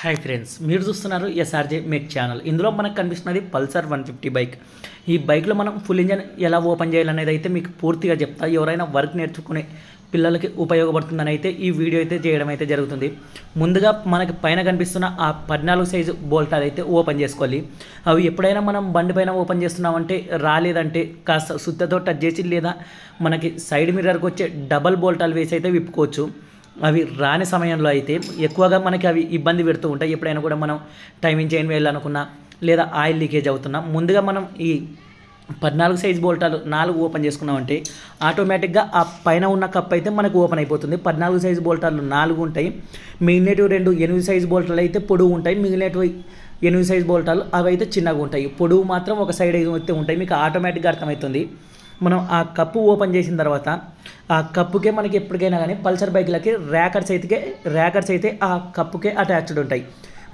Hi friends, మీరు చూస్తున్నారు SRJ make channel. ఇందులో మనకు కనిపిస్తున్నది పల్సర్ 150 బైక్. ఈ బైక్లో మనం ఫుల్ ఇంజన్ ఎలా ఓపెన్ చేయాలనేది అయితే మీకు పూర్తిగా చెప్తా. ఎవరైనా వర్క్ నేర్చుకునే పిల్లలకి ఉపయోగపడుతుందని అయితే ఈ వీడియో అయితే చేయడం అయితే జరుగుతుంది. ముందుగా మనకి పైన కనిపిస్తున్న ఆ 14 సైజు బోల్టాలు అయితే ఓపెన్ చేసుకోవాలి. అవి ఎప్పుడైనా మనం బండి పైన ఓపెన్ చేస్తున్నామంటే రాలేదంటే కాస్త సుత్తతో టచ్ చేసి లేదా మనకి సైడ్ మిర్రర్కి వచ్చే డబల్ బోల్టాలు వేసి అయితే విప్పుకోవచ్చు. అవి రాని సమయంలో అయితే ఎక్కువగా మనకి అవి ఇబ్బంది పెడుతూ ఉంటాయి. ఎప్పుడైనా కూడా మనం టైమింగ్ చైన్ వేయాలనుకున్నా లేదా ఆయిల్ లీకేజ్ అవుతున్నా ముందుగా మనం ఈ 14 సైజ్ బోల్టాలు 4 ఓపెన్ చేసుకున్నామంటే ఆటోమేటిక్గా ఆ పైన ఉన్న కప్ అయితే మనకు ఓపెన్ అయిపోతుంది. 14 సైజ్ బోల్టాలు 4 ఉంటాయి. మిగిలినవి 2 8 సైజ్ బోల్టాలు అయితే పొడవు ఉంటాయి. మిగిలినవి 8 సైజ్ బోల్టాలు అవి అయితే చిన్నగా ఉంటాయి. పొడవు మాత్రం ఒక సైడ్ అయితే ఉంటాయి. మీకు ఆటోమేటిక్గా అర్థమవుతుంది. మనం ఆ కప్పు ఓపెన్ చేసిన తర్వాత ఆ కప్పుకే మనకి ఎప్పటికైనా కానీ పల్సర్ బైక్లకి ర్యాకర్స్ అయితే ఆ కప్పుకే అటాచ్డ్ ఉంటాయి.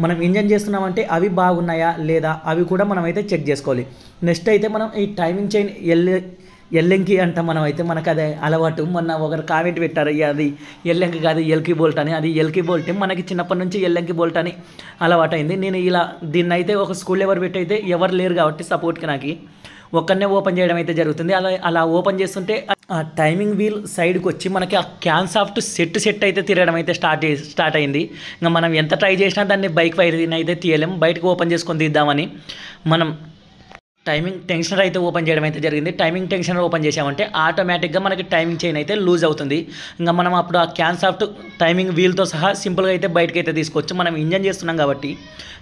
మనం ఇంజన్ చేస్తున్నామంటే అవి బాగున్నాయా లేదా అవి కూడా మనం అయితే చెక్ చేసుకోవాలి. నెక్స్ట్ అయితే మనం ఈ టైమింగ్ చైన్ ఎల్లంకి అంటాం. మనం అయితే మనకు అదే అలవాటు. మొన్న ఒకరు కామెంట్ పెట్టారు, అది ఎల్లంకి కాదు ఎల్కి బోల్ట్ అని. అది ఎల్కి బోల్ట్. మనకి చిన్నప్పటి నుంచి ఎల్లంకి బోల్ట్ అని అలవాటు అయింది. నేను ఇలా దీన్ని అయితే ఒక స్కూల్ ఎవరు పెట్టి అయితే ఎవరు లేరు కాబట్టి సపోర్ట్కి నాకు ఒక్కనే ఓపెన్ చేయడం అయితే జరుగుతుంది. అలా ఓపెన్ చేస్తుంటే ఆ టైమింగ్ వీల్ సైడ్కి వచ్చి మనకి ఆ క్యాన్ సాఫ్ట్ సెట్ అయితే తిరగడం అయితే స్టార్ట్ అయింది. ఇంకా మనం ఎంత ట్రై చేసినా దాన్ని బైక్ వైర్ని అయితే తీయలేం. బయటకు ఓపెన్ చేసుకొని తీద్దామని మనం టైమింగ్ టెన్షనర్ అయితే ఓపెన్ చేయడం అయితే జరిగింది. టైమింగ్ టెన్షనర్ ఓపెన్ చేసామంటే ఆటోమేటిక్గా మనకి టైమింగ్ చైన్ అయితే లూజ్ అవుతుంది. ఇంకా మనం అప్పుడు ఆ క్యాన్ సాఫ్ట్ టైమింగ్ వీల్తో సహా సింపుల్గా అయితే బయటకు అయితే తీసుకోవచ్చు. మనం ఇంజన్ చేస్తున్నాం కాబట్టి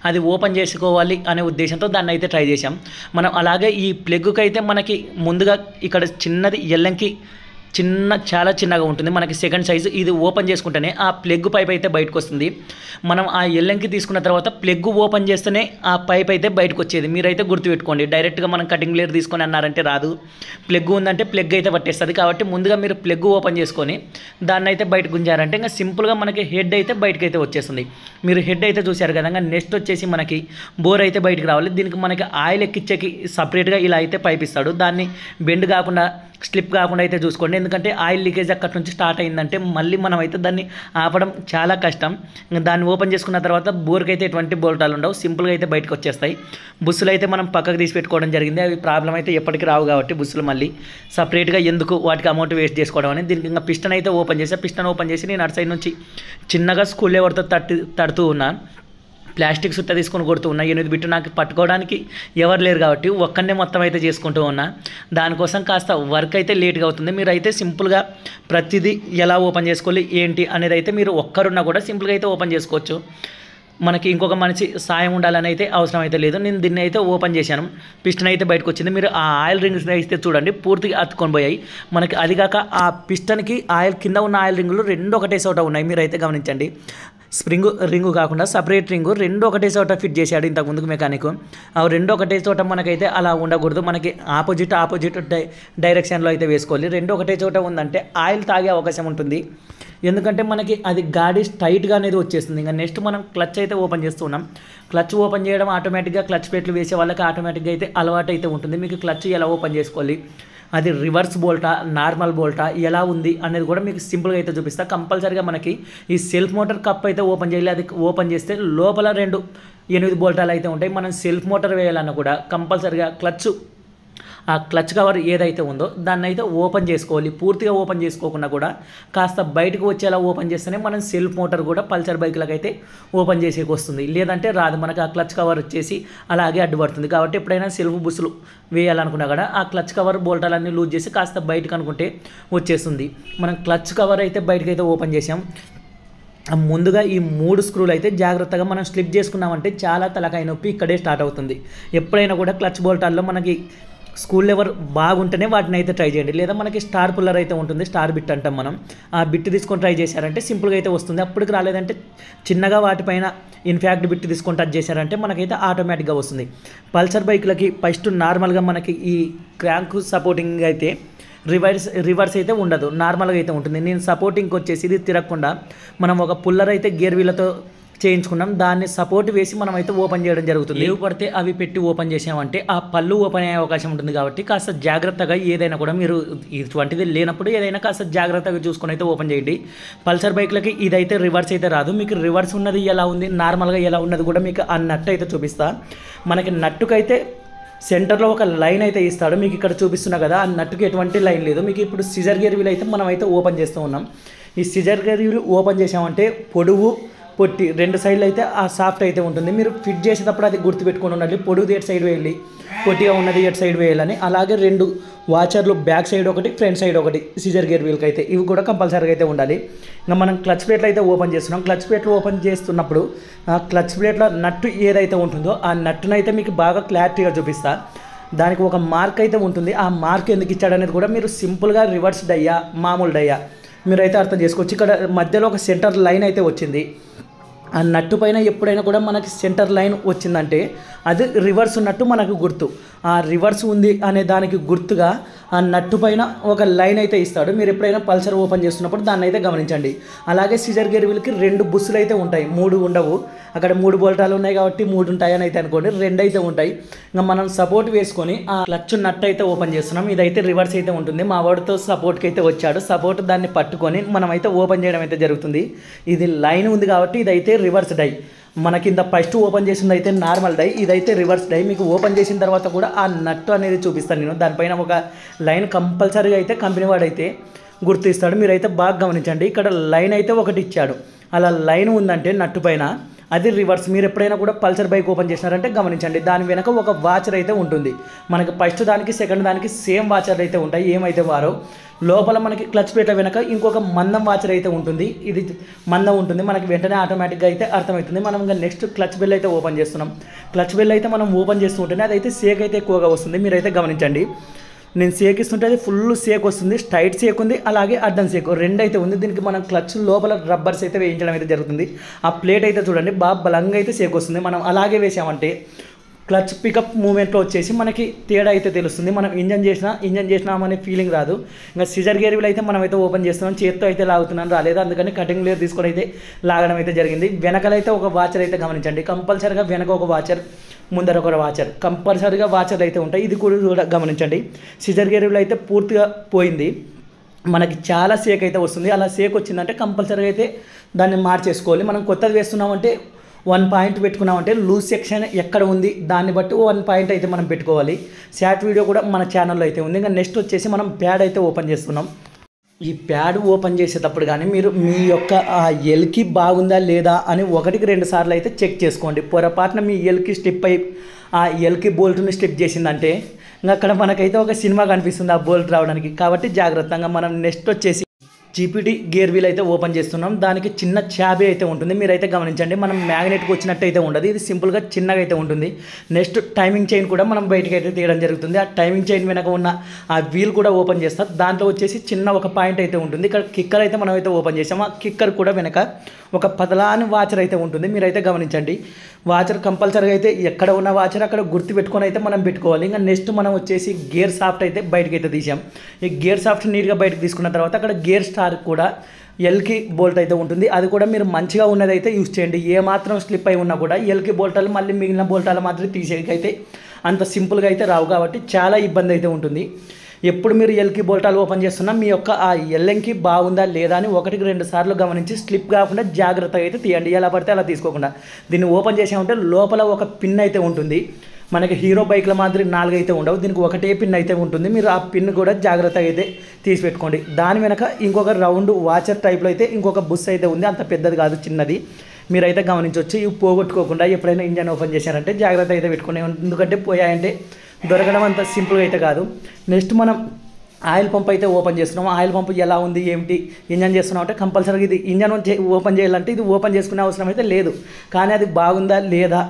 అది ఓపెన్ చేసుకోవాలి అనే ఉద్దేశంతో దాన్ని అయితే ట్రై చేసాం. మనం అలాగే ఈ ప్లగ్కి అయితే మనకి ముందుగా ఇక్కడ చిన్నది ఎల్లంకి చాలా చిన్నగా ఉంటుంది. మనకి సెకండ్ సైజు. ఇది ఓపెన్ చేసుకుంటేనే ఆ ప్లగ్ పైప్ అయితే బయటకు వస్తుంది. మనం ఆ ఎల్లంకి తీసుకున్న తర్వాత ప్లగ్ ఓపెన్ చేస్తేనే ఆ పైప్ అయితే బయటకు వచ్చేది. మీరైతే గుర్తుపెట్టుకోండి. డైరెక్ట్గా మనం కటింగ్ బ్లేడ్ తీసుకొని అన్నారంటే రాదు. ప్లగ్ ఉందంటే ప్లగ్ అయితే పట్టేస్తుంది. కాబట్టి ముందుగా మీరు ప్లగ్ ఓపెన్ చేసుకొని దాన్ని అయితే బయటకు ఉంచారంటే ఇంకా సింపుల్గా మనకి హెడ్ అయితే బయటకు అయితే వచ్చేస్తుంది. మీరు హెడ్ అయితే చూశారు కదా. ఇంకా నెక్స్ట్ వచ్చేసి మనకి బోర్ అయితే బయటకు రావాలి. దీనికి మనకి ఆయిల్ ఎక్కిచ్చేకి సపరేట్గా ఇలా అయితే పైప్ ఇస్తాడు. దాన్ని బెండ్ కాకుండా స్లిప్ కాకుండా అయితే చూసుకోండి. ఎందుకంటే ఆయిల్ లీకేజ్ అక్కడి నుంచి స్టార్ట్ అయిందంటే మళ్ళీ మనం అయితే దాన్ని ఆపడం చాలా కష్టం. దాన్ని ఓపెన్ చేసుకున్న తర్వాత బోర్కి అయితే ఎటువంటి బోల్టాలు ఉండవు. సింపుల్గా అయితే బయటకు వచ్చేస్తాయి. బుస్సులు అయితే మనం పక్కకు తీసి పెట్టుకోవడం జరిగింది. అవి ప్రాబ్లం అయితే ఎప్పటికీ రావు కాబట్టి బుస్సులు మళ్ళీ సపరేట్గా ఎందుకు వాటికి అమౌంట్ వేస్ట్ చేసుకోవడం అని దీనికి ఇంకా పిస్టన్ అయితే ఓపెన్ చేసి నేను అటు సైడ్ నుంచి చిన్నగా స్కూల్ ఎవరితో తడుతూ ఉన్నాను. ప్లాస్టిక్ సుట్ట తీసుకొని కొడుతూ ఉన్నా. 8 బిట్టు నాకు పట్టుకోవడానికి ఎవరు లేరు కాబట్టి ఒక్కనే మొత్తం అయితే చేసుకుంటూ ఉన్నా. దానికోసం కాస్త వర్క్ అయితే లేట్గా అవుతుంది. మీరు అయితే సింపుల్గా ప్రతిదీ ఎలా ఓపెన్ చేసుకోవాలి ఏంటి అనేది అయితే మీరు ఒక్కరున్నా కూడా సింపుల్గా అయితే ఓపెన్ చేసుకోవచ్చు. మనకి ఇంకొక మనిషి సాయం ఉండాలని అయితే అవసరం అయితే లేదు. నేను దీన్ని అయితే ఓపెన్ చేశాను. పిస్టన్ అయితే బయటకు వచ్చింది. మీరు ఆ ఆయిల్ రింగ్స్ అయితే చూడండి పూర్తిగా అతుక్కొని పోయాయి. మనకి అది కాక ఆ పిస్టన్కి ఆయిల్ కింద ఉన్న ఆయిల్ రింగులు 2 ఒకటే చోట ఉన్నాయి. మీరు అయితే గమనించండి. స్ప్రింగ్ రింగు కాకుండా సపరేట్ రింగు 2 ఒకటే చోట ఫిట్ చేశాడు ఇంతకుముందుకు మెకానిక్. అవి 2 ఒకటే చోట మనకైతే అలా ఉండకూడదు. మనకి ఆపోజిట్ డైరెక్షన్లో అయితే వేసుకోవాలి. 2 ఒకటే చోట ఉందంటే ఆయిల్ తాగే అవకాశం ఉంటుంది. ఎందుకంటే మనకి అది గాడి టైట్గా అనేది వచ్చేస్తుంది. ఇంకా నెక్స్ట్ మనం క్లచ్ అయితే ఓపెన్ చేస్తున్నాం. క్లచ్ ఓపెన్ చేయడం ఆటోమేటిక్గా క్లచ్ ప్లేట్లు వేసే వాళ్ళకి ఆటోమేటిక్గా అయితే అలవాటు అయితే ఉంటుంది. మీకు క్లచ్ ఎలా ఓపెన్ చేసుకోవాలి, అది రివర్స్ బోల్టా నార్మల్ బోల్టా ఎలా ఉంది అనేది కూడా మీకు సింపుల్గా అయితే చూపిస్తా. కంపల్సరీగా మనకి ఈ సెల్ఫ్ మోటార్ కప్ అయితే ఓపెన్ చేయాలి. అది ఓపెన్ చేస్తే లోపల 2 8 బోల్టాలు అయితే ఉంటాయి. మనం సెల్ఫ్ మోటార్ వేయాలన్నా కూడా కంపల్సరీగా ఆ క్లచ్ కవర్ ఏదైతే ఉందో దాన్ని అయితే ఓపెన్ చేసుకోవాలి. పూర్తిగా ఓపెన్ చేసుకోకుండా కూడా కాస్త బయటకు వచ్చేలా ఓపెన్ చేస్తేనే మనం సెల్ఫ్ మోటార్ కూడా పల్సర్ బైక్లకు అయితే ఓపెన్ చేసేకి వస్తుంది. లేదంటే రాదు. మనకు ఆ క్లచ్ కవర్ వచ్చేసి అలాగే అడ్డుపడుతుంది. కాబట్టి ఎప్పుడైనా సెల్ఫ్ బుస్సులు వేయాలనుకున్నా కూడా ఆ క్లచ్ కవర్ బోల్టాలన్నీ లూజ్ చేసి కాస్త బయటకు అనుకుంటే వచ్చేస్తుంది. మనం క్లచ్ కవర్ అయితే బయటకైతే ఓపెన్ చేసాం. ముందుగా ఈ 3 స్క్రూలు అయితే జాగ్రత్తగా మనం స్లిప్ చేసుకున్నామంటే చాలా తలకాయ నొప్పి ఇక్కడే స్టార్ట్ అవుతుంది. ఎప్పుడైనా కూడా క్లచ్ బోల్టాల్లో మనకి స్కూల్ లెవర్ బాగుంటేనే వాటిని అయితే ట్రై చేయండి. లేదా మనకి స్టార్ పుల్లర్ అయితే ఉంటుంది. స్టార్ బిట్ అంటాం మనం. ఆ బిట్ తీసుకొని ట్రై చేశారంటే సింపుల్గా అయితే వస్తుంది. అప్పటికి రాలేదంటే చిన్నగా వాటిపైన ఇన్ఫ్యాక్ట్ బిట్ తీసుకొని టచ్ చేశారంటే మనకైతే ఆటోమేటిక్గా వస్తుంది. పల్సర్ బైక్లకి ఫస్ట్ నార్మల్గా మనకి ఈ క్రాంక్ సపోర్టింగ్ అయితే రివర్స్ అయితే ఉండదు. నార్మల్గా అయితే ఉంటుంది. నేను సపోర్టింగ్కి వచ్చేసి ఇది తిరగకుండా మనం ఒక పుల్లర్ అయితే గేర్ వీలతో చేయించుకున్నాం. దాన్ని సపోర్ట్ వేసి మనం అయితే ఓపెన్ చేయడం జరుగుతుంది. ఏవి పడితే అవి పెట్టి ఓపెన్ చేసామంటే ఆ పళ్ళు ఓపెన్ అయ్యే అవకాశం ఉంటుంది. కాబట్టి కాస్త జాగ్రత్తగా ఏదైనా కూడా మీరు ఇటువంటిది లేనప్పుడు ఏదైనా కాస్త జాగ్రత్తగా చూసుకొని అయితే ఓపెన్ చేయండి. పల్సర్ బైక్లకి ఇదైతే రివర్స్ అయితే రాదు. మీకు రివర్స్ ఉన్నది ఎలా ఉంది, నార్మల్గా ఎలా ఉన్నది కూడా మీకు ఆ నట్టు అయితే చూపిస్తా. మనకి నట్టుకైతే సెంటర్లో ఒక లైన్ అయితే ఇస్తాడు. మీకు ఇక్కడ చూపిస్తున్నా కదా, ఆ నట్టుకి ఎటువంటి లైన్ లేదు. మీకు ఇప్పుడు సిజర్ గేర్ వీల్ అయితే మనం అయితే ఓపెన్ చేస్తూ ఉన్నాం. ఈ సిజర్ గేర్ వీల్ ఓపెన్ చేసామంటే పొడువు పొట్టి రెండు సైడ్లు అయితే ఆ సాఫ్ట్ అయితే ఉంటుంది. మీరు ఫిట్ చేసేటప్పుడు అది గుర్తుపెట్టుకొని ఉండాలి. పొడుగుది ఎటు సైడ్ వేయాలి, పొట్టిగా ఉన్నది ఎటు సైడ్ వేయాలని. అలాగే రెండు వాచర్లు బ్యాక్ సైడ్ ఒకటి, ఫ్రంట్ సైడ్ ఒకటి సిజర్ గేర్ వీల్కి అయితే ఇవి కూడా కంపల్సరీగా అయితే ఉండాలి. ఇంకా మనం క్లచ్ ప్లేట్లు అయితే ఓపెన్ చేస్తున్నాం. క్లచ్ ప్లేట్లు ఓపెన్ చేస్తున్నప్పుడు ఆ క్లచ్ ప్లేట్ల నట్టు ఏదైతే ఉంటుందో ఆ నట్టునైతే మీకు బాగా క్లారిటీగా చూపిస్తా. దానికి ఒక మార్క్ అయితే ఉంటుంది. ఆ మార్క్ ఎందుకు ఇచ్చాడనేది కూడా మీరు సింపుల్గా రివర్స్ డయ్యా, మామూలు డయ్యా మీరైతే అర్థం చేసుకోవచ్చు. ఇక్కడ మధ్యలో ఒక సెంటర్ లైన్ అయితే వచ్చింది. ఆ నట్టు పైన ఎప్పుడైనా కూడా మనకి సెంటర్ లైన్ వచ్చిందంటే అది రివర్స్ ఉన్నట్టు మనకు గుర్తు. ఆ రివర్స్ ఉంది అనే దానికి గుర్తుగా ఆ నట్టు పైన ఒక లైన్ అయితే ఇస్తాడు. మీరు ఎప్పుడైనా పల్సర్ ఓపెన్ చేస్తున్నప్పుడు దాన్ని అయితే గమనించండి. అలాగే సిజర్ గేర్ వీల్కి రెండు బుస్సులు అయితే ఉంటాయి, మూడు ఉండవు. అక్కడ మూడు బోల్టాలు ఉన్నాయి కాబట్టి మూడు ఉంటాయని అయితే అనుకోండి, రెండు అయితే ఉంటాయి. ఇంకా మనం సపోర్ట్ వేసుకొని ఆ క్లచ్ నట్ అయితే ఓపెన్ చేస్తున్నాం. ఇదైతే రివర్స్ అయితే ఉంటుంది. మా వాడితో సపోర్ట్కి అయితే వచ్చాడు. సపోర్ట్ దాన్ని పట్టుకొని మనం అయితే ఓపెన్ చేయడం అయితే జరుగుతుంది. ఇది లైన్ ఉంది కాబట్టి ఇదైతే రివర్స్ డై. మనకి ఇంత ఫస్ట్ ఓపెన్ చేసింది అయితే నార్మల్ డై, ఇదైతే రివర్స్ డై. మీకు ఓపెన్ చేసిన తర్వాత కూడా ఆ నట్టు అనేది చూపిస్తాను నేను. దానిపైన ఒక లైన్ కంపల్సరీగా అయితే కంపెనీ వాడైతే గుర్తిస్తాడు. మీరైతే బాగా గమనించండి. ఇక్కడ లైన్ అయితే ఒకటి ఇచ్చాడు. అలా లైన్ ఉందంటే నట్టు పైన అది రివర్స్. మీరు ఎప్పుడైనా కూడా పల్సర్ బైక్ ఓపెన్ చేసినారంటే గమనించండి. దాని వెనక ఒక వాచర్ అయితే ఉంటుంది. మనకి ఫస్ట్ దానికి సెకండ్ దానికి సేమ్ వాచర్లు అయితే ఉంటాయి. ఏమైతే వారో లోపల మనకి క్లచ్ ప్లేట్ల వెనక ఇంకొక మందం వాచర్ అయితే ఉంటుంది. ఇది మందం ఉంటుంది. మనకి వెంటనే ఆటోమేటిక్గా అయితే అర్థమవుతుంది. మనం ఇంకా నెక్స్ట్ క్లచ్ బెల్ అయితే ఓపెన్ చేస్తున్నాం. క్లచ్ బెల్ అయితే మనం ఓపెన్ చేస్తూ ఉంటేనే అదైతే సేక్ అయితే ఎక్కువగా వస్తుంది. మీరైతే గమనించండి. నేను సేక్ ఇస్తుంటే అది ఫుల్ సేక్ వస్తుంది. స్ట్రైట్ సేక్ ఉంది, అలాగే అడ్డం సేక్ రెండు అయితే ఉంది. దీనికి మనం క్లచ్ లోపల రబ్బర్స్ అయితే వేయించడం అయితే జరుగుతుంది. ఆ ప్లేట్ అయితే చూడండి బాగా బలంగా అయితే సేక్ వస్తుంది. మనం అలాగే వేసామంటే క్లచ్ పికప్ మూమెంట్లో వచ్చేసి మనకి తేడా అయితే తెలుస్తుంది. మనం ఇంజన్ చేసినామనే ఫీలింగ్ రాదు. ఇంకా సిజర్ గేర్ వీల్ అయితే మనం అయితే ఓపెన్ చేస్తున్నాం. చేత్తో అయితే లాగుతున్నాను, రాలేదు. అందుకని కటింగ్ లేయర్ తీసుకొని అయితే లాగడం అయితే జరిగింది. వెనకలైతే ఒక వాచర్ అయితే గమనించండి. కంపల్సరీగా వెనక ఒక వాచర్, ముందర ఒక వాచర్, కంపల్సరీగా వాచర్లు అయితే ఉంటాయి. ఇది కూడా గమనించండి. సిజర్ గేర్ వీల్ అయితే పూర్తిగా పోయింది. మనకి చాలా సేక్ అయితే వస్తుంది. అలా సేక్ వచ్చిందంటే కంపల్సరీగా అయితే దాన్ని మార్చేసుకోవాలి. మనం కొత్తది వేస్తున్నామంటే 1 పాయింట్ పెట్టుకున్నామంటే లూజ్ సెక్షన్ ఎక్కడ ఉంది దాన్ని బట్టి 1 పాయింట్ అయితే మనం పెట్టుకోవాలి. షార్ట్ వీడియో కూడా మన ఛానల్లో అయితే ఉంది. ఇంకా నెక్స్ట్ వచ్చేసి మనం ప్యాడ్ అయితే ఓపెన్ చేస్తున్నాం. ఈ ప్యాడ్ ఓపెన్ చేసేటప్పుడు కానీ మీరు మీ యొక్క ఆ ఎల్కి బాగుందా లేదా అని 1-2 సార్లు అయితే చెక్ చేసుకోండి. పొరపాటున మీ ఎల్కి స్లిప్ అయి ఆ ఎల్కి బోల్ట్ని స్లిప్ చేసిందంటే ఇంకా అక్కడ మనకైతే ఒక సినిమా కనిపిస్తుంది ఆ బోల్ట్ రావడానికి. కాబట్టి జాగ్రత్తగా మనం నెక్స్ట్ వచ్చేసి జీపీటీ గేర్ వీల్ అయితే ఓపెన్ చేస్తున్నాం. దానికి చిన్న చాబీ అయితే ఉంటుంది. మీరైతే గమనించండి. మనం మ్యాగ్నెట్కి వచ్చినట్టు అయితే ఉండదు. ఇది సింపుల్గా చిన్నగా అయితే ఉంటుంది. నెక్స్ట్ టైమింగ్ చైన్ కూడా మనం బయటకు అయితే తీయడం జరుగుతుంది. ఆ టైమింగ్ చైన్ వెనక ఉన్న ఆ వీల్ కూడా ఓపెన్ చేస్తాం. దాంట్లో వచ్చేసి చిన్న ఒక పాయింట్ అయితే ఉంటుంది. ఇక్కడ కిక్కర్ అయితే మనం అయితే ఓపెన్ చేసాం. ఆ కిక్కర్ కూడా వెనక ఒక పతలాని వాచర్ అయితే ఉంటుంది. మీరైతే గమనించండి. వాచర్ కంపల్సరీగా అయితే ఎక్కడ ఉన్న వాచర్ అక్కడ గుర్తు పెట్టుకొని అయితే మనం పెట్టుకోవాలి. ఇంకా నెక్స్ట్ మనం వచ్చేసి గేర్ సాఫ్ట్ అయితే బయటకు అయితే తీసాం. ఈ గేర్ సాఫ్ట్ నీట్గా బయటకు తీసుకున్న తర్వాత అక్కడ గేర్ స్టార్ కూడా ఎల్కి బోల్ట్ అయితే ఉంటుంది. అది కూడా మీరు మంచిగా ఉన్నది అయితే యూజ్ చేయండి. ఏ మాత్రం స్లిప్ అయి ఉన్నా కూడా ఎల్కి బోల్టాలు మళ్ళీ మిగిలిన బోల్టాలు మాత్రం తీసేకైతే అంత సింపుల్గా అయితే రావు. కాబట్టి చాలా ఇబ్బంది అయితే ఉంటుంది. ఎప్పుడు మీరు ఎల్కి బోల్టాలు ఓపెన్ చేస్తున్నా మీ యొక్క ఆ ఎల్ఎంకి బాగుందా లేదా అని 1-2 సార్లు గమనించి స్లిప్ కాకుండా జాగ్రత్తగా అయితే తీయండి. ఎలా పడితే అలా తీసుకోకుండా. దీన్ని ఓపెన్ చేసామంటే లోపల ఒక పిన్ అయితే ఉంటుంది. మనకి హీరో బైక్ల మాదిరి 4 అయితే ఉండవు. దీనికి ఒకటే పిన్ అయితే ఉంటుంది. మీరు ఆ పిన్ కూడా జాగ్రత్తగా అయితే తీసి పెట్టుకోండి. దాని వెనక ఇంకొక రౌండ్ వాచర్ టైప్లో అయితే ఇంకొక బుస్ అయితే ఉంది. అంత పెద్దది కాదు, చిన్నది. మీరైతే గమనించవచ్చు. ఇవి పోగొట్టుకోకుండా ఎప్పుడైనా ఇంజన్ ఓపెన్ చేశారంటే జాగ్రత్త అయితే పెట్టుకునే. ఎందుకంటే పోయాయంటే దొరకడం అంత సింపుల్గా అయితే కాదు. నెక్స్ట్ మనం ఆయిల్ పంప్ అయితే ఓపెన్ చేస్తున్నాం. ఆయిల్ పంప్ ఎలా ఉంది ఏమిటి ఇంజన్ చేస్తున్నాం అంటే కంపల్సరీగా ఇది ఇంజన్ ఓపెన్ చేయాలంటే ఇది ఓపెన్ చేసుకునే అవసరం అయితే లేదు. కానీ అది బాగుందా లేదా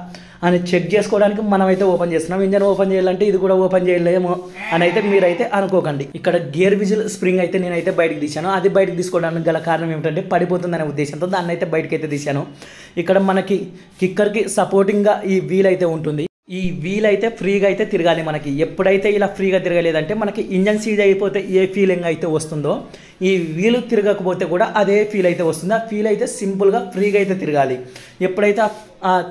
అని చెక్ చేసుకోవడానికి మనం అయితే ఓపెన్ చేస్తున్నాం. ఇంజన్ ఓపెన్ చేయాలంటే ఇది కూడా ఓపెన్ చేయలేమో అని అయితే మీరైతే అనుకోకండి. ఇక్కడ గేర్ విజిల్ స్ప్రింగ్ అయితే నేనైతే బయటకు తీశాను. అది బయటకు తీసుకోవడానికి గల కారణం ఏమిటంటే పడిపోతుందనే ఉద్దేశంతో దాన్ని అయితే బయటకు అయితే తీశాను. ఇక్కడ మనకి కిక్కర్కి సపోర్టింగ్గా ఈ వీల్ అయితే ఉంటుంది. ఈ వీల్ అయితే ఫ్రీగా అయితే తిరగాలి. మనకి ఎప్పుడైతే ఇలా ఫ్రీగా తిరగలేదంటే మనకి ఇంజన్ సీజ్ అయిపోతే ఏ ఫీలింగ్ అయితే వస్తుందో ఈ వీలు తిరగకపోతే కూడా అదే ఫీల్ అయితే వస్తుంది. ఆ ఫీల్ అయితే సింపుల్గా ఫ్రీగా అయితే తిరగాలి. ఎప్పుడైతే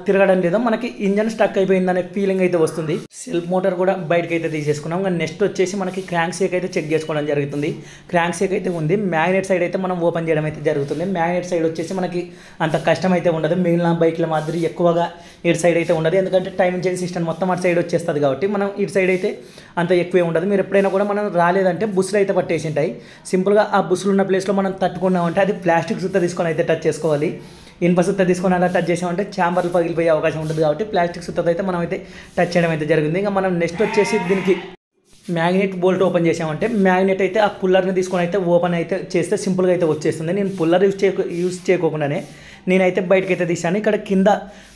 తిరగడం లేదో మనకి ఇంజన్ స్టక్ అయిపోయిందనే ఫీలింగ్ అయితే వస్తుంది. సెల్ఫ్ మోటార్ కూడా బయటకు అయితే తీసేసుకున్నాం. ఇంకా నెక్స్ట్ వచ్చేసి మనకి క్రాంక్ షేక్ అయితే చెక్ చేసుకోవడం జరుగుతుంది. క్రాంక్ షేక్ అయితే ఉంది. మ్యాగ్నెట్ సైడ్ అయితే మనం ఓపెన్ చేయడం అయితే జరుగుతుంది. మ్యాగ్నెట్ సైడ్ వచ్చేసి మనకి అంత కష్టం అయితే ఉండదు. మిగిలిన బైక్ల మాదిరి ఎక్కువగా ఇటు సైడ్ అయితే ఉండదు. ఎందుకంటే టైమింగ్ చైన్ సిస్టమ్ మొత్తం అటు సైడ్ వచ్చేస్తుంది కాబట్టి మనం ఇటు సైడ్ అయితే అంత ఎక్కువే ఉండదు. మీరు ఎప్పుడైనా కూడా మనం రాలేదంటే బుస్సులు అయితే పట్టేసి ఉంటాయి. సింపుల్గా ఆ బుస్సులు ఉన్న ప్లేస్లో మనం తట్టుకున్నామంటే అది ప్లాస్టిక్ సుత్త తీసుకొని అయితే టచ్ చేసుకోవాలి. ఇనుప సుత్త తీసుకొని అలా టచ్ చేసామంటే ఛాంబర్లు పగిలిపోయే అవకాశం ఉంటుంది కాబట్టి ప్లాస్టిక్ సుత్తతో అయితే మనం అయితే టచ్ చేయడం అయితే జరిగింది. ఇంకా మనం నెక్స్ట్ వచ్చేసి దీనికి మ్యాగ్నెట్ బోల్ట్ ఓపెన్ చేసామంటే మ్యాగ్నెట్ అయితే ఆ పుల్లర్ని తీసుకొని అయితే ఓపెన్ అయితే చేస్తే సింపుల్గా అయితే వచ్చేస్తుంది. నేను పుల్లర్ యూజ్ చేయకోకుండానే నేనైతే బయటకు అయితే తీసాను. ఇక్కడ కింద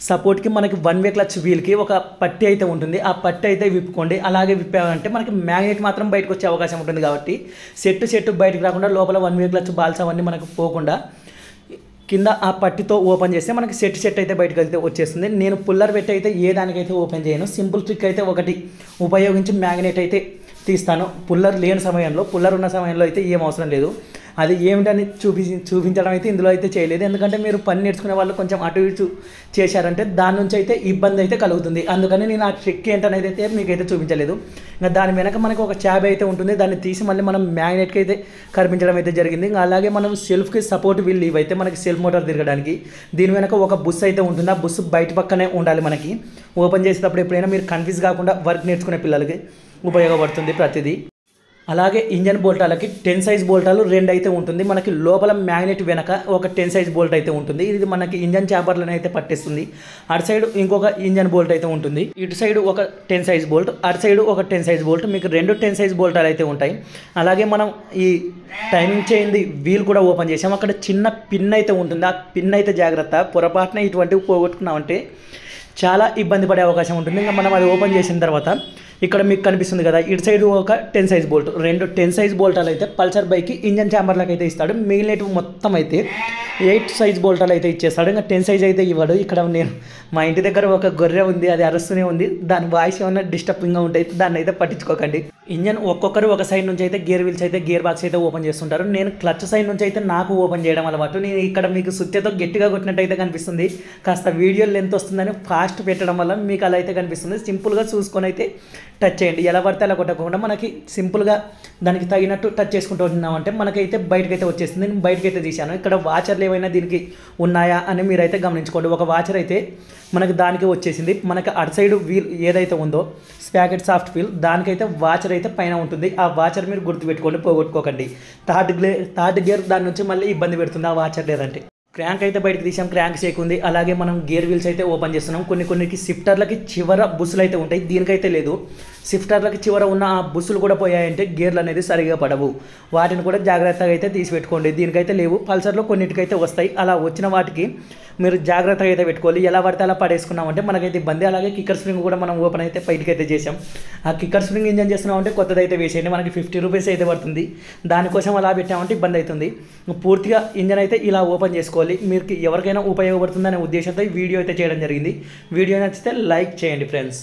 సపోర్ట్కి మనకి 1 వే క్లచ్ వీల్కి ఒక పట్టి అయితే ఉంటుంది. ఆ పట్టి అయితే విప్పుకోండి. అలాగే విప్పామంటే మనకి మ్యాగ్నెట్ మాత్రం బయటకు వచ్చే అవకాశం ఉంటుంది కాబట్టి సెట్ బయటకు రాకుండా లోపల 1 వే క్లచ్ బాల్స్ అవన్నీ మనకు పోకుండా కింద ఆ పట్టితో ఓపెన్ చేస్తే మనకి సెట్ అయితే బయటకు అయితే వచ్చేస్తుంది. నేను పుల్లర్ పెట్టి అయితే ఏ దానికైతే ఓపెన్ చేయను. సింపుల్ ట్రిక్ అయితే ఒకటి ఉపయోగించి మ్యాగ్నెట్ అయితే తీస్తాను. పుల్లర్ లేని సమయంలో, పుల్లర్ ఉన్న సమయంలో అయితే ఏం అవసరం లేదు. అది ఏమిటని చూపించడం అయితే ఇందులో అయితే చేయలేదు. ఎందుకంటే మీరు పని నేర్చుకునే వాళ్ళు కొంచెం అటు ఇటు చేశారంటే దాని నుంచి అయితే ఇబ్బంది అయితే కలుగుతుంది. అందుకని నేను ఆ ట్రిక్ ఏంటనేది అయితే మీకైతే చూపించలేదు. ఇంకా దాని వెనక మనకు ఒక ట్యాబ్ అయితే ఉంటుంది. దాన్ని తీసి మళ్ళీ మనం మ్యాగ్నెట్కి అయితే కనిపించడం అయితే జరిగింది. ఇంకా అలాగే మనం సెల్ఫ్కి సపోర్ట్ వీల్ ఇవైతే మనకి సెల్ఫ్ మోటార్ తిరగడానికి దీని వెనక ఒక బుస్ అయితే ఉంటుంది. ఆ బుస్ బయట పక్కనే ఉండాలి. మనకి ఓపెన్ చేసేటప్పుడు ఎప్పుడైనా మీరు కన్ఫ్యూజ్ కాకుండా వర్క్ నేర్చుకునే పిల్లలకి ఉపయోగపడుతుంది ప్రతిదీ. అలాగే ఇంజన్ బోల్టాలకి 10 సైజ్ బోల్టాలు 2 అయితే ఉంటుంది. మనకి లోపల మ్యాగ్నెట్ వెనక ఒక 10 సైజ్ బోల్ట్ అయితే ఉంటుంది. ఇది మనకి ఇంజన్ ఛాంబర్లను అయితే పట్టేస్తుంది. అటు సైడ్ ఇంకొక ఇంజన్ బోల్ట్ అయితే ఉంటుంది. ఇటు సైడ్ ఒక 10 సైజ్ బోల్ట్, అటు సైడ్ ఒక 10 సైజ్ బోల్ట్, మీకు 2 10 సైజ్ బోల్టాలు అయితే ఉంటాయి. అలాగే మనం ఈ టైమింగ్ చైన్ది వీల్ కూడా ఓపెన్ చేసాం. అక్కడ చిన్న పిన్ అయితే ఉంటుంది. ఆ పిన్ అయితే జాగ్రత్త, పొరపాటున ఇటువంటివి పోగొట్టుకున్నామంటే చాలా ఇబ్బంది పడే అవకాశం ఉంటుంది. ఇంకా మనం అది ఓపెన్ చేసిన తర్వాత ఇక్కడ మీకు కనిపిస్తుంది కదా, ఇటు సైడ్ ఒక 10 సైజ్ బోల్ట్, 2 10 సైజ్ బోల్టాలు అయితే పల్సర్ బైక్కి ఇంజన్ ఛాంబర్లకు అయితే ఇస్తాడు. మిగిలినవి మొత్తం అయితే 8 సైజ్ బోల్టాలు అయితే ఇచ్చేస్తాడు. ఇంకా 10 సైజ్ అయితే ఇవ్వడు. ఇక్కడ నేను మా ఇంటి దగ్గర ఒక గొర్రె ఉంది, అది అరుస్తూనే ఉంది. దాని వాయిస్ ఏమన్నా డిస్టర్బింగ్గా ఉంటాయి, దాన్ని అయితే పట్టించుకోకండి. ఇంజన్ ఒక్కొక్కరు ఒక సైడ్ నుంచి అయితే గేర్ వీల్స్ అయితే గేర్ బాక్స్ అయితే ఓపెన్ చేస్తుంటారు. నేను క్లచ్ సైడ్ నుంచి అయితే నాకు ఓపెన్ చేయడం అలవాటు. నేను ఇక్కడ మీకు సుత్తెతో గట్టిగా కొట్టినట్టయితే కనిపిస్తుంది. కాస్త వీడియో లెంత్ వస్తుందని ఫాస్ట్ పెట్టడం వల్ల మీకు అలా అయితే కనిపిస్తుంది. సింపుల్గా చూసుకొని అయితే టచ్ చేయండి. ఎలా పడితే అలా కొట్టకుండా మనకి సింపుల్గా దానికి తగినట్టు టచ్ చేసుకుంటూ ఉంటున్నామంటే మనకైతే బయటకైతే వచ్చేస్తుంది. నేను బయటకైతే తీశాను. ఇక్కడ వాచర్లు ఏమైనా దీనికి ఉన్నాయా అని మీరైతే గమనించుకోండి. ఒక వాచర్ అయితే మనకి దానికి వచ్చేసింది. మనకి అటు సైడ్ వీల్ ఏదైతే ఉందో స్పాకెట్ సాఫ్ట్ వీల్, దానికైతే వాచర్ అయితే పైన ఉంటుంది. ఆ వాచర్ మీరు గుర్తుపెట్టుకోండి, పోగొట్టుకోకండి. థర్డ్ గేర్ దాని నుంచి మళ్ళీ ఇబ్బంది పెడుతుంది ఆ వాచర్ లేదంటే. క్రాంక్ అయితే బయటకు తీసాం, క్రాంక్ షేక్ ఉంది. అలాగే మనం గేర్ వీల్స్ అయితే ఓపెన్ చేస్తున్నాం. కొన్నికి షిఫ్టర్లకి చివర బుస్సులు అయితే ఉంటాయి, దీనికైతే లేదు. షిఫ్టర్లకి చివర ఉన్న ఆ బుస్సులు కూడా పోయాయంటే గేర్లు అనేది సరిగా పడవు. వాటిని కూడా జాగ్రత్తగా అయితే తీసిపెట్టుకోండి. దీనికైతే లేవు. పల్సర్లో కొన్నిటికైతే వస్తాయి. అలా వచ్చిన వాటికి మీరు జాగ్రత్తగా అయితే పెట్టుకోవాలి. ఎలా పడితే అలా పడేసుకున్నామంటే మనకైతే ఇబ్బంది. అలాగే కిక్కర్ స్ప్రింగ్ కూడా మనం ఓపెన్ అయితే బయటకి అయితే చేసాం. ఆ కిక్కర్ స్ప్రింగ్ ఇంజన్ చేస్తున్నామంటే కొత్తది అయితే వేసేయండి. మనకి 50 రూపీస్ అయితే పడుతుంది. దానికోసం అలా పెట్టామంటే ఇబ్బంది అవుతుంది. పూర్తిగా ఇంజన్ అయితే ఇలా ఓపెన్ చేసుకోవాలి. మీకు ఎవరికైనా ఉపయోగపడుతుందనే ఉద్దేశంతో ఈ వీడియో అయితే చేయడం జరిగింది. వీడియో నచ్చితే లైక్ చేయండి ఫ్రెండ్స్.